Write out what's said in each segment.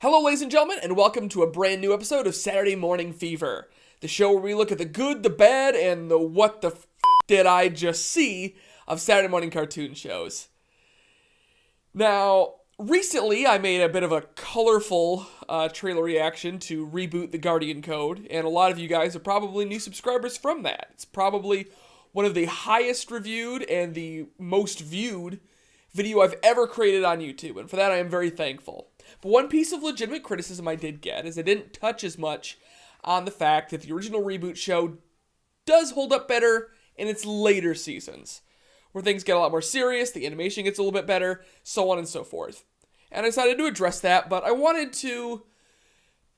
Hello, ladies and gentlemen, and welcome to a brand new episode of Saturday Morning Fever, the show where we look at the good, the bad, and the what the did I just see of Saturday morning cartoon shows. Now, recently I made a bit of a colorful trailer reaction to Reboot the Guardian Code, and a lot of you guys are probably new subscribers from that. It's probably one of the highest reviewed and the most viewed video I've ever created on YouTube, and for that I am very thankful. But one piece of legitimate criticism I did get is I didn't touch as much on the fact that the original Reboot show does hold up better in its later seasons, where things get a lot more serious, the animation gets a little bit better, so on and so forth. And I decided to address that, but I wanted to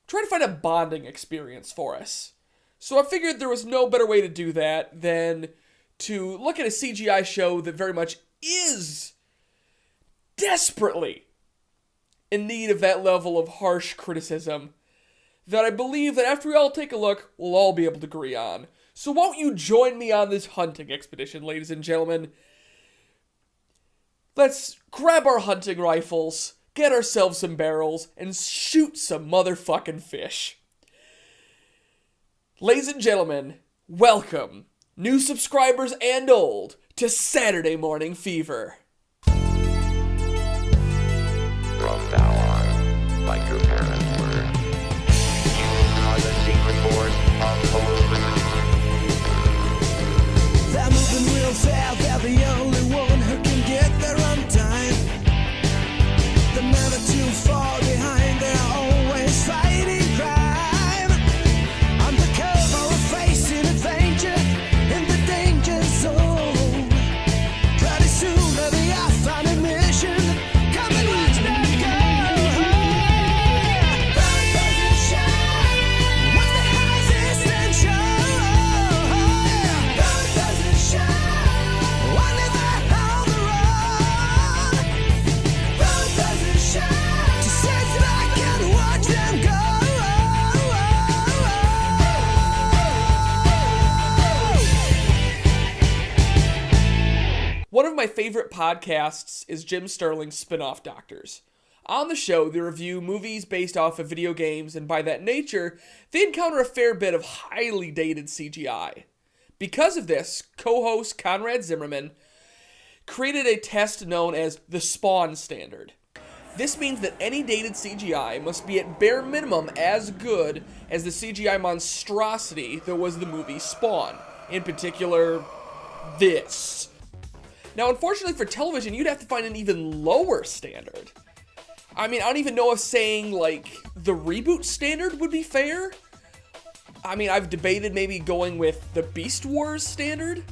try to find a bonding experience for us. So I figured there was no better way to do that than to look at a CGI show that very much is desperately in need of that level of harsh criticism that I believe that after we all take a look, we'll all be able to agree on. So won't you join me on this hunting expedition, ladies and gentlemen? Let's grab our hunting rifles, get ourselves some barrels, and shoot some motherfucking fish. Ladies and gentlemen, welcome, new subscribers and old, to Saturday Morning Fever. From now on, like your parents were, you are the secret force of hope. They're moving real fast, they're the only one who can get there on time. They're never too far behind, they're always fighting crime. Undercover or facing adventure in the danger zone. Pretty soon they'll be off on a mission. Come and watch them go. Bright doesn't shine. What's the highest and show? Bright doesn't shine. Only the on the road. Bright doesn't shine. Just sit back and watch them go. One of my favorite podcasts is Jim Sterling's Spin-Off Doctors. On the show, they review movies based off of video games, and by that nature, they encounter a fair bit of highly dated CGI. Because of this, co-host Conrad Zimmerman created a test known as the Spawn Standard. This means that any dated CGI must be at bare minimum as good as the CGI monstrosity that was the movie Spawn. In particular, this. Now, unfortunately for television, you'd have to find an even lower standard. I mean, I don't even know if saying, like, the Reboot standard would be fair. I mean, I've debated maybe going with the Beast Wars standard,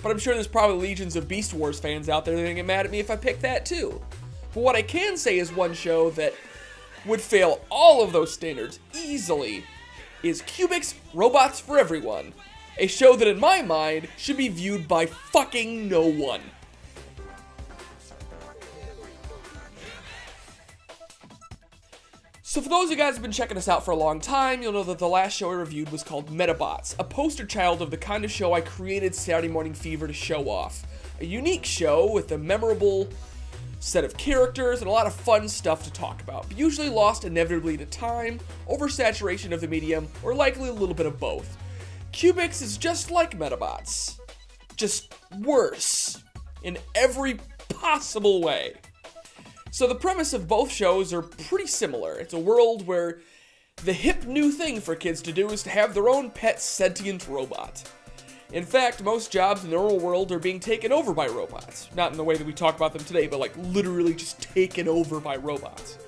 but I'm sure there's probably legions of Beast Wars fans out there that are gonna get mad at me if I pick that too. But what I can say is one show that would fail all of those standards easily is Cubix Robots for Everyone, a show that in my mind should be viewed by fucking no one. So for those of you guys who have been checking us out for a long time, you'll know that the last show I reviewed was called Metabots, a poster child of the kind of show I created Saturday Morning Fever to show off. A unique show with a memorable set of characters and a lot of fun stuff to talk about, but usually lost inevitably to time, oversaturation of the medium, or likely a little bit of both. Cubix is just like Metabots, just worse in every possible way. So the premise of both shows are pretty similar. It's a world where the hip new thing for kids to do is to have their own pet sentient robot. In fact, most jobs in the real world are being taken over by robots. Not in the way that we talk about them today, but like literally just taken over by robots.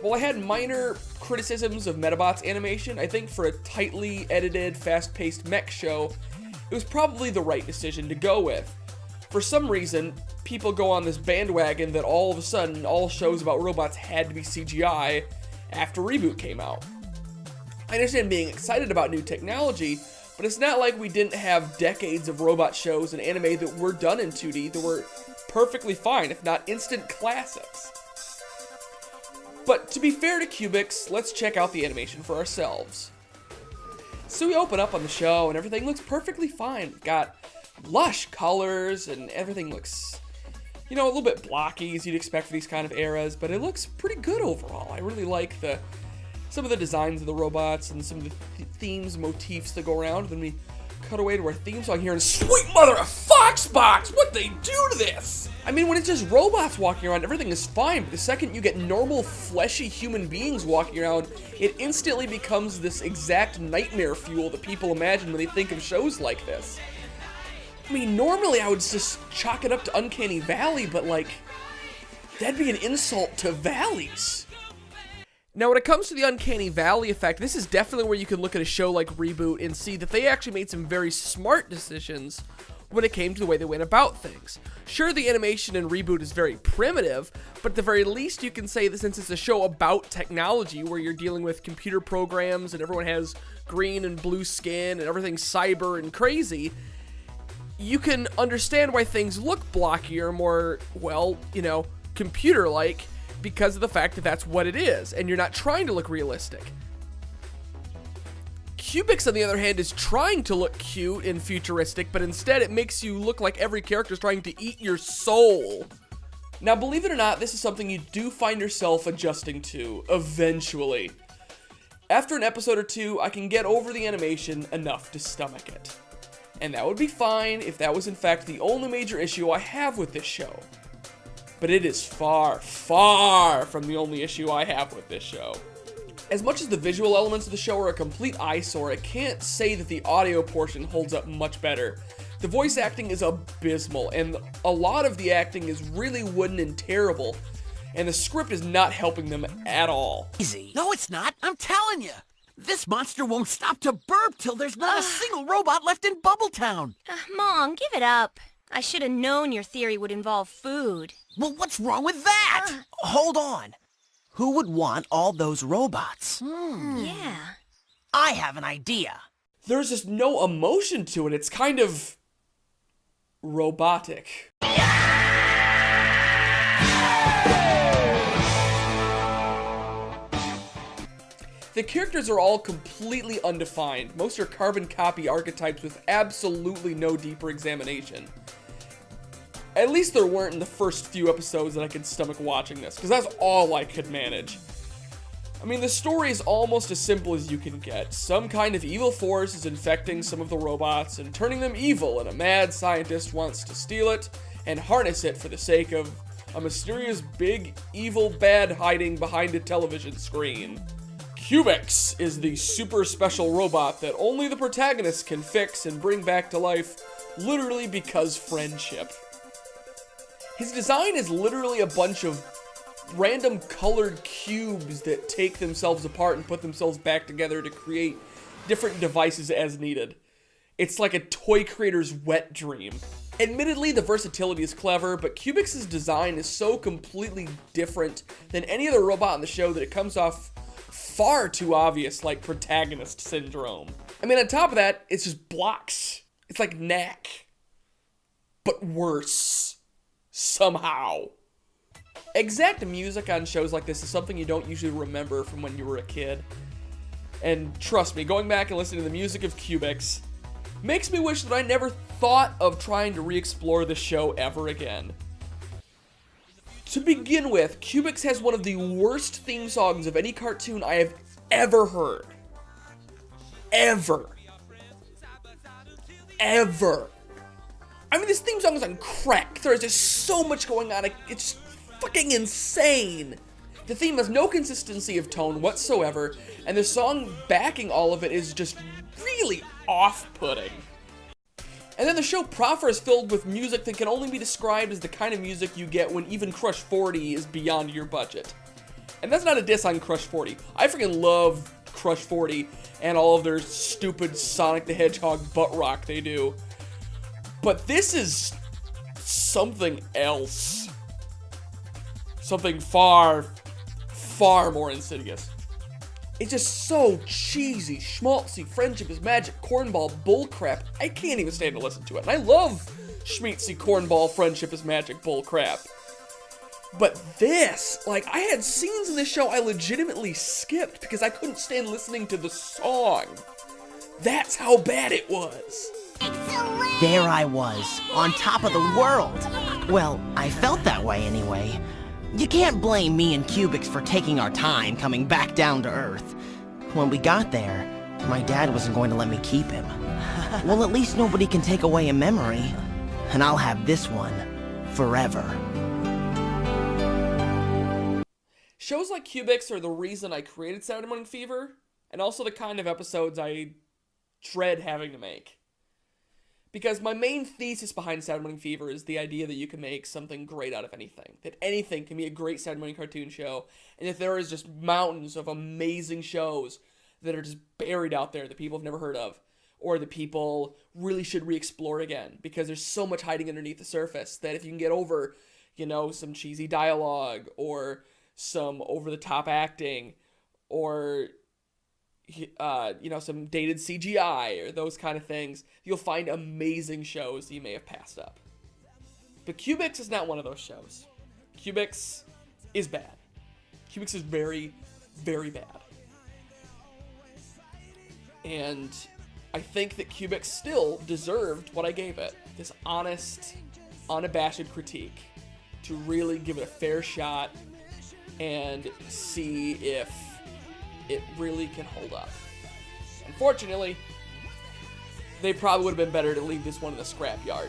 While I had minor criticisms of Metabots animation, I think for a tightly edited, fast-paced mech show, it was probably the right decision to go with. For some reason, people go on this bandwagon that all of a sudden all shows about robots had to be CGI after Reboot came out. I understand being excited about new technology, but it's not like we didn't have decades of robot shows and anime that were done in 2D that were perfectly fine, if not instant classics. But to be fair to Cubix, let's check out the animation for ourselves. So we open up on the show and everything looks perfectly fine. We've got lush colors and everything looks, you know, a little bit blocky as you'd expect for these kind of eras, but it looks pretty good overall. I really like the some of the designs of the robots and some of the themes, motifs that go around. Then we cut away to our theme song here, and sweet mother of Foxbox, what'd they do to this? I mean, when it's just robots walking around, everything is fine, but the second you get normal, fleshy human beings walking around, it instantly becomes this exact nightmare fuel that people imagine when they think of shows like this. I mean, normally I would just chalk it up to Uncanny Valley, but like, that'd be an insult to valleys. Now, when it comes to the Uncanny Valley effect, this is definitely where you can look at a show like Reboot and see that they actually made some very smart decisions when it came to the way they went about things. Sure, the animation in Reboot is very primitive, but at the very least you can say that since it's a show about technology where you're dealing with computer programs and everyone has green and blue skin and everything's cyber and crazy, you can understand why things look blockier, more, well, you know, computer-like, because of the fact that that's what it is, and you're not trying to look realistic. Cubix, on the other hand, is trying to look cute and futuristic, but instead it makes you look like every character is trying to eat your soul. Now, believe it or not, this is something you do find yourself adjusting to, eventually. After an episode or two, I can get over the animation enough to stomach it. And that would be fine if that was in fact the only major issue I have with this show. But it is far, far from the only issue I have with this show. As much as the visual elements of the show are a complete eyesore, I can't say that the audio portion holds up much better. The voice acting is abysmal, and a lot of the acting is really wooden and terrible, and the script is not helping them at all. Easy. No, it's not. I'm telling you. This monster won't stop to burp till there's not a single robot left in Bubbletown. Mom, give it up. I should have known your theory would involve food. Well, what's wrong with that? Hold on. Who would want all those robots? Yeah. I have an idea. There's just no emotion to it. It's kind of robotic. The characters are all completely undefined. Most are carbon copy archetypes with absolutely no deeper examination. At least there weren't in the first few episodes that I could stomach watching this, because that's all I could manage. I mean, the story is almost as simple as you can get. Some kind of evil force is infecting some of the robots and turning them evil, and a mad scientist wants to steal it and harness it for the sake of a mysterious big evil bad hiding behind a television screen. Cubix is the super special robot that only the protagonist can fix and bring back to life, literally because friendship. His design is literally a bunch of random colored cubes that take themselves apart and put themselves back together to create different devices as needed. It's like a toy creator's wet dream. Admittedly, the versatility is clever, but Cubix's design is so completely different than any other robot in the show that it comes off far too obvious, like protagonist syndrome. I mean, on top of that, it's just blocks. It's like Knack, but worse. Somehow. Exact music on shows like this is something you don't usually remember from when you were a kid. And trust me, going back and listening to the music of Cubix makes me wish that I never thought of trying to re-explore the show ever again. To begin with, Cubix has one of the worst theme songs of any cartoon I have ever heard. Ever. I mean, this theme song is on crack. There is just so much going on. It's fucking insane. The theme has no consistency of tone whatsoever, and the song backing all of it is just really off-putting. And then the show proper is filled with music that can only be described as the kind of music you get when even Crush 40 is beyond your budget. And that's not a diss on Crush 40. I freaking love Crush 40 and all of their stupid Sonic the Hedgehog butt rock they do. But this is something else. Something far, far more insidious. It's just so cheesy, schmaltzy, friendship is magic, cornball bullcrap. I can't even stand to listen to it. And I love schmeatsy cornball friendship is magic bullcrap. But this, like, I had scenes in this show I legitimately skipped because I couldn't stand listening to the song. That's how bad it was. There I was, on top of the world. Well, I felt that way anyway. You can't blame me and Cubix for taking our time coming back down to Earth. When we got there, my dad wasn't going to let me keep him. Well, at least nobody can take away a memory. And I'll have this one forever. Shows like Cubix are the reason I created Saturday Morning Fever, and also the kind of episodes I dread having to make. Because my main thesis behind Saturday Morning Fever is the idea that you can make something great out of anything. That anything can be a great Saturday morning cartoon show, and that there is just mountains of amazing shows that are just buried out there that people have never heard of, or that people really should re-explore again, because there's so much hiding underneath the surface that if you can get over, some cheesy dialogue, or some over-the-top acting, or some dated CGI or those kind of things, you'll find amazing shows that you may have passed up. But Cubix is not one of those shows. Cubix is bad. Cubix is very, very bad. And I think that Cubix still deserved what I gave it. This honest, unabashed critique to really give it a fair shot and see if it really can hold up. Unfortunately, they probably would have been better to leave this one in the scrapyard.